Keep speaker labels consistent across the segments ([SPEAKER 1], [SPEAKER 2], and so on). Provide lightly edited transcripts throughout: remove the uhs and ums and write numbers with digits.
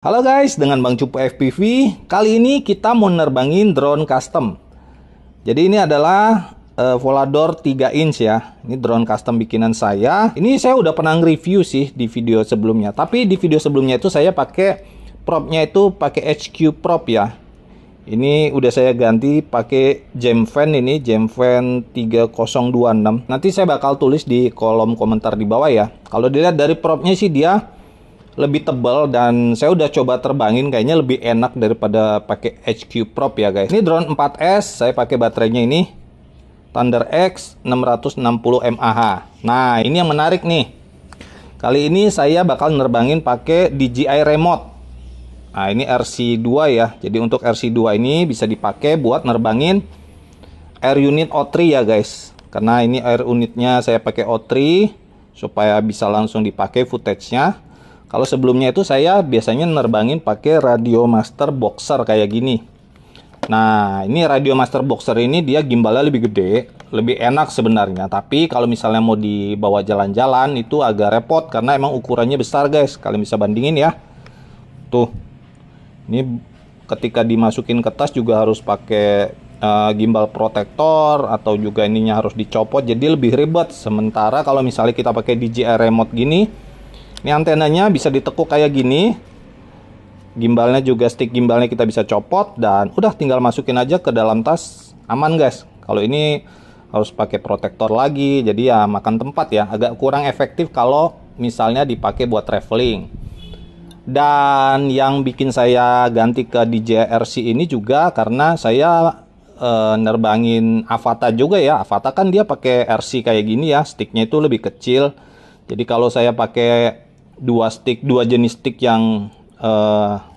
[SPEAKER 1] Halo guys, dengan Bang Cupu FPV. Kali ini kita mau nerbangin drone custom. Jadi ini adalah Volador 3 inch ya. Ini drone custom bikinan saya. Ini saya udah pernah nge-review sih di video sebelumnya. Tapi di video sebelumnya itu saya pakai propnya itu pakai HQ prop ya. Ini udah saya ganti pakai Jamfan ini, Jamfan 3026. Nanti saya bakal tulis di kolom komentar di bawah ya. Kalau dilihat dari propnya sih dia lebih tebal dan saya udah coba terbangin, kayaknya lebih enak daripada pakai HQ Prop ya guys. Ini drone 4S, saya pakai baterainya ini Thunder X 660 mAh. Nah, ini yang menarik nih. Kali ini saya bakal nerbangin pakai DJI remote. Nah, ini RC2 ya. Jadi untuk RC2 ini bisa dipakai buat nerbangin Air Unit O3 ya guys. Karena ini air unitnya saya pakai O3 supaya bisa langsung dipakai footage-nya. Kalau sebelumnya itu saya biasanya nerbangin pakai Radio Master Boxer kayak gini. Nah, ini Radio Master Boxer ini dia gimbalnya lebih gede, lebih enak sebenarnya. Tapi kalau misalnya mau dibawa jalan-jalan itu agak repot karena emang ukurannya besar guys. Kalian bisa bandingin ya. Tuh, ini ketika dimasukin ke tas juga harus pakai gimbal protektor atau juga ininya harus dicopot. Jadi lebih ribet. Sementara kalau misalnya kita pakai DJI remote gini, ini antenanya bisa ditekuk kayak gini. Gimbalnya juga, stick gimbalnya kita bisa copot dan udah tinggal masukin aja ke dalam tas, aman guys. Kalau ini harus pakai protektor lagi, jadi ya makan tempat ya. Agak kurang efektif kalau misalnya dipakai buat traveling. Dan yang bikin saya ganti ke DJI RC ini juga karena saya nerbangin Avata juga ya. Avata kan dia pakai RC kayak gini ya, sticknya itu lebih kecil. Jadi kalau saya pakai dua jenis stick yang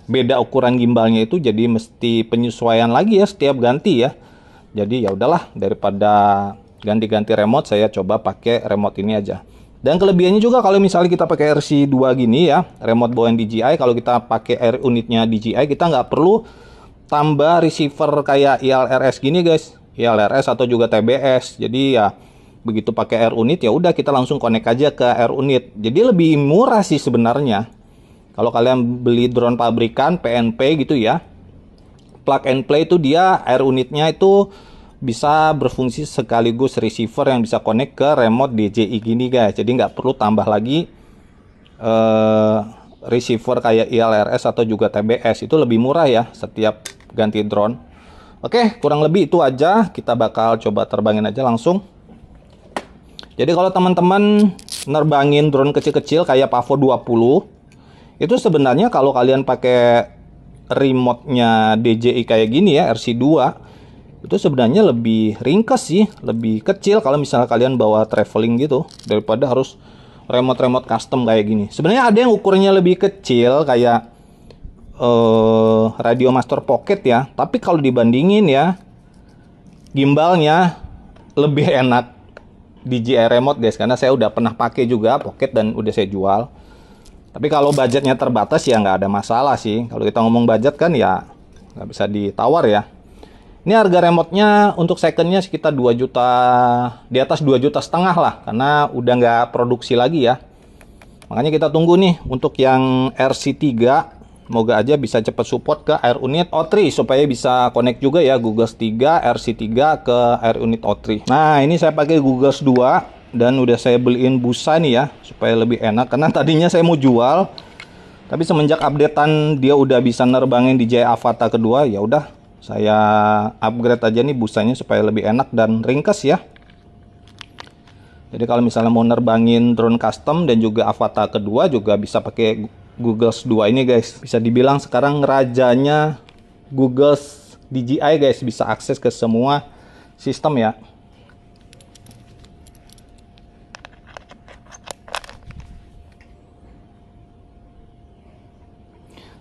[SPEAKER 1] beda ukuran gimbalnya itu, jadi mesti penyesuaian lagi ya setiap ganti ya. Jadi ya udahlah, daripada ganti-ganti remote saya coba pakai remote ini aja. Dan kelebihannya juga kalau misalnya kita pakai RC2 gini ya, remote bawaan DJI, kalau kita pakai air unitnya DJI kita nggak perlu tambah receiver kayak ILRS gini guys, ILRS atau juga TBS. Jadi ya begitu pakai air unit ya udah kita langsung connect aja ke air unit. Jadi lebih murah sih sebenarnya. Kalau kalian beli drone pabrikan PNP gitu ya, plug and play itu dia air unitnya itu bisa berfungsi sekaligus receiver yang bisa connect ke remote DJI gini guys. Jadi nggak perlu tambah lagi receiver kayak ILRS atau juga TBS. Itu lebih murah ya setiap ganti drone. Oke, kurang lebih itu aja. Kita bakal coba terbangin aja langsung. Jadi kalau teman-teman nerbangin drone kecil-kecil kayak Pavo 20, itu sebenarnya kalau kalian pakai remote-nya DJI kayak gini ya, RC2, itu sebenarnya lebih ringkas sih, lebih kecil kalau misalnya kalian bawa traveling gitu, daripada harus remote-remote custom kayak gini. Sebenarnya ada yang ukurannya lebih kecil kayak Radio Master Pocket ya, tapi kalau dibandingin ya, gimbalnya lebih enak DJI remote guys, karena saya udah pernah pakai juga Pocket dan udah saya jual. Tapi kalau budgetnya terbatas ya nggak ada masalah sih. Kalau kita ngomong budget kan ya nggak bisa ditawar ya. Ini harga remote-nya untuk secondnya sekitar 2 juta, di atas 2,5 juta lah, karena udah nggak produksi lagi ya. Makanya kita tunggu nih untuk yang RC3. Semoga aja bisa cepat support ke Air Unit O3 supaya bisa connect juga ya Google 3, RC3 ke Air Unit O3. Nah, ini saya pakai Google 2 dan udah saya beliin busa nih ya supaya lebih enak, karena tadinya saya mau jual. Tapi semenjak updatean dia udah bisa nerbangin DJI Avata kedua, ya udah saya upgrade aja nih busanya supaya lebih enak dan ringkas ya. Jadi kalau misalnya mau nerbangin drone custom dan juga Avata kedua juga bisa pakai Google 2 ini guys. Bisa dibilang sekarang rajanya Google DJI guys, bisa akses ke semua sistem ya.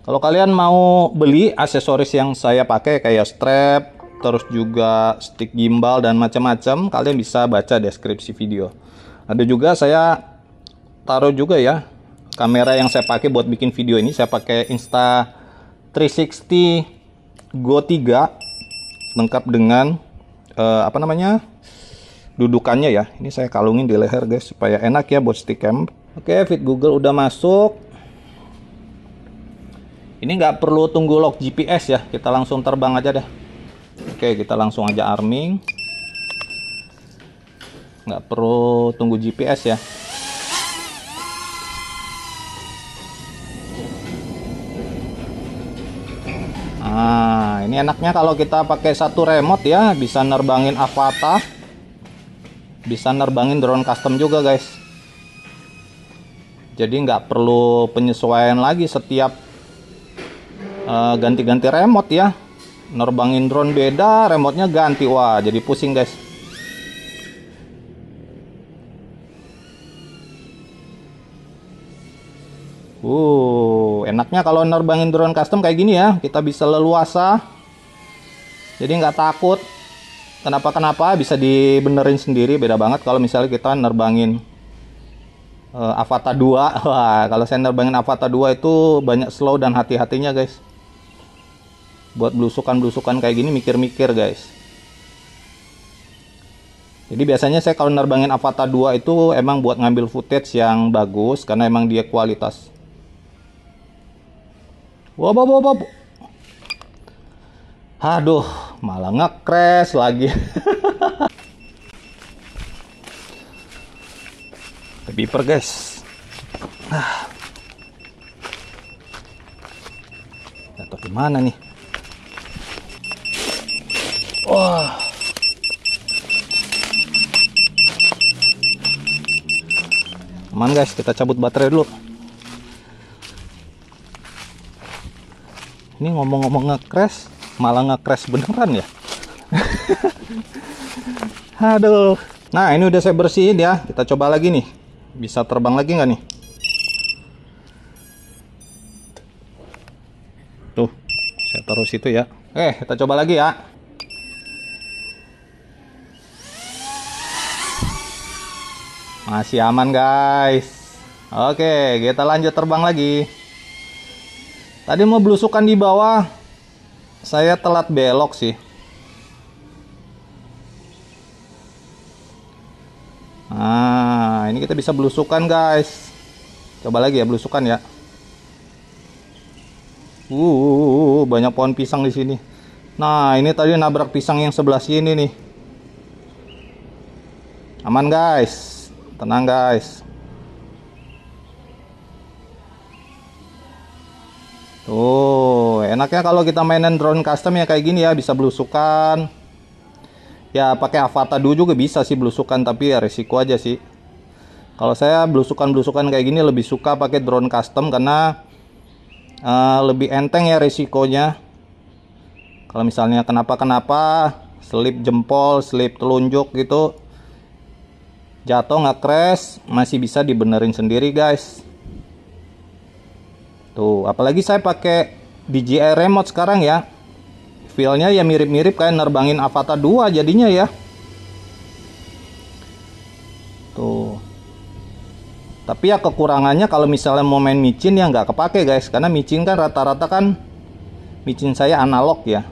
[SPEAKER 1] Kalau kalian mau beli aksesoris yang saya pakai kayak strap, terus juga stick gimbal dan macam-macam, kalian bisa baca deskripsi video. Ada juga saya taruh juga ya kamera yang saya pakai buat bikin video ini. Saya pakai Insta360 Go 3 lengkap dengan apa namanya, dudukannya ya. Ini saya kalungin di leher guys supaya enak ya buat stick cam. Oke, feed Google udah masuk. Ini nggak perlu tunggu lock GPS ya, kita langsung terbang aja deh. Oke, kita langsung aja arming. Nggak perlu tunggu GPS ya. Nah, ini enaknya kalau kita pakai satu remote ya, bisa nerbangin Avata, bisa nerbangin drone custom juga guys. Jadi nggak perlu penyesuaian lagi setiap ganti-ganti remote ya. Nerbangin drone beda, remote-nya ganti. Wah, jadi pusing guys. Enaknya kalau nerbangin drone custom kayak gini ya, kita bisa leluasa. Jadi nggak takut kenapa-kenapa, bisa dibenerin sendiri. Beda banget kalau misalnya kita nerbangin Avata 2. Wah, kalau saya nerbangin Avata 2 itu banyak slow dan hati-hatinya guys. Buat belusukan-belusukan kayak gini mikir-mikir guys. Jadi biasanya saya kalau nerbangin Avata 2 itu emang buat ngambil footage yang bagus, karena emang dia kualitas. Wah, aduh, malah nge-crash lagi. Beeper guys. Jatuh di mana nih? Wah. Aman guys, kita cabut baterai dulu. Ini ngomong-ngomong nge-crash, malah nge-crash beneran ya. Aduh. Nah, ini udah saya bersihin ya. Kita coba lagi nih. Bisa terbang lagi nggak nih? Tuh, saya taruh situ ya. Kita coba lagi ya. Masih aman guys. Oke, kita lanjut terbang lagi. Tadi mau belusukan di bawah, saya telat belok sih. Nah, ini kita bisa belusukan guys. Coba lagi ya belusukan ya. Banyak pohon pisang di sini. Nah, ini tadi nabrak pisang yang sebelah sini nih. Aman guys, tenang guys. Tuh, enaknya kalau kita mainin drone custom ya kayak gini ya, bisa belusukan. Ya pakai Avata 2 juga bisa sih belusukan, tapi ya resiko aja sih. Kalau saya belusukan kayak gini lebih suka pakai drone custom karena lebih enteng ya resikonya. Kalau misalnya kenapa-kenapa, selip jempol, selip telunjuk gitu, jatuh nge-crash, masih bisa dibenerin sendiri guys. Tuh, apalagi saya pakai DJI remote sekarang ya. Feel-nya ya mirip-mirip kayak nerbangin Avata 2 jadinya ya. Tuh. Tapi ya kekurangannya kalau misalnya mau main micin ya nggak kepake guys. Karena micin kan rata-rata kan micin saya analog ya.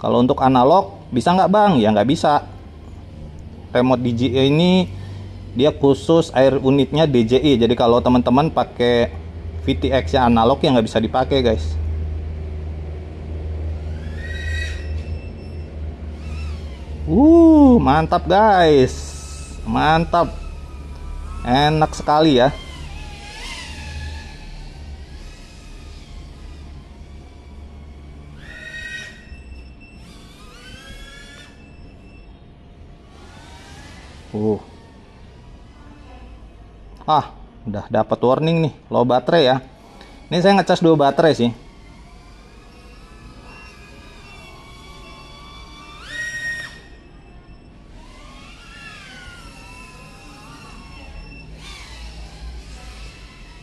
[SPEAKER 1] Kalau untuk analog bisa nggak bang? Ya nggak bisa. Remote DJI ini dia khusus air unitnya DJI. Jadi kalau teman-teman pakai VTX yang analog ya nggak bisa dipakai guys. Mantap guys, mantap, enak sekali ya. Udah dapat warning nih, low baterai ya. Ini saya ngecas 2 baterai sih.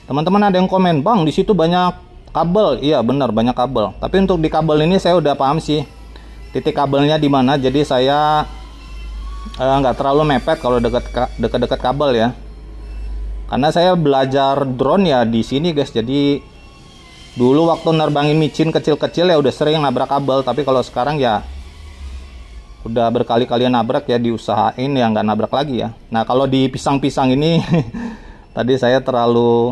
[SPEAKER 1] Teman-teman ada yang komen, bang di situ banyak kabel. Iya benar, banyak kabel. Tapi untuk di kabel ini saya udah paham sih titik kabelnya di mana. Jadi saya nggak terlalu mepet kalau dekat-dekat kabel ya. Karena saya belajar drone ya di sini guys. Jadi dulu waktu nerbangin micin kecil-kecil ya udah sering nabrak kabel. Tapi kalau sekarang ya udah berkali-kali nabrak ya, diusahain ya nggak nabrak lagi ya. Nah kalau di pisang-pisang ini tadi saya terlalu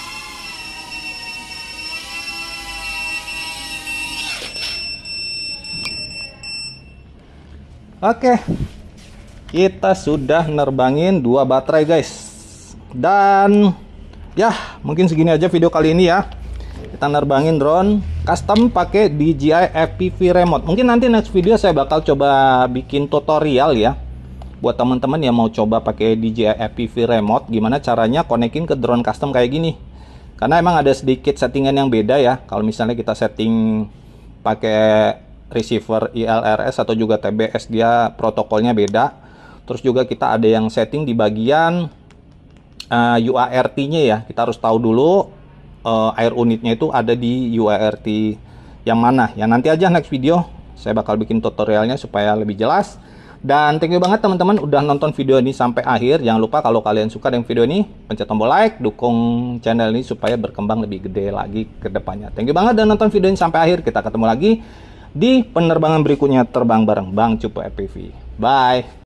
[SPEAKER 1] Oke, kita sudah nerbangin 2 baterai guys. Dan ya mungkin segini aja video kali ini ya. Kita nerbangin drone custom pakai DJI FPV remote. Mungkin nanti next video saya bakal coba bikin tutorial ya, buat teman-teman yang mau coba pakai DJI FPV remote, gimana caranya konekin ke drone custom kayak gini. Karena emang ada sedikit settingan yang beda ya. Kalau misalnya kita setting pakai receiver ILRS atau juga TBS, dia protokolnya beda. Terus juga kita ada yang setting di bagian UART-nya ya. Kita harus tahu dulu air unitnya itu ada di UART yang mana. Ya nanti aja next video saya bakal bikin tutorialnya supaya lebih jelas. Dan thank you banget teman-teman udah nonton video ini sampai akhir. Jangan lupa kalau kalian suka dengan video ini, pencet tombol like, dukung channel ini supaya berkembang lebih gede lagi ke depannya. Thank you banget udah nonton video ini sampai akhir. Kita ketemu lagi di penerbangan berikutnya, terbang bareng Bang Cupu FPV. Bye.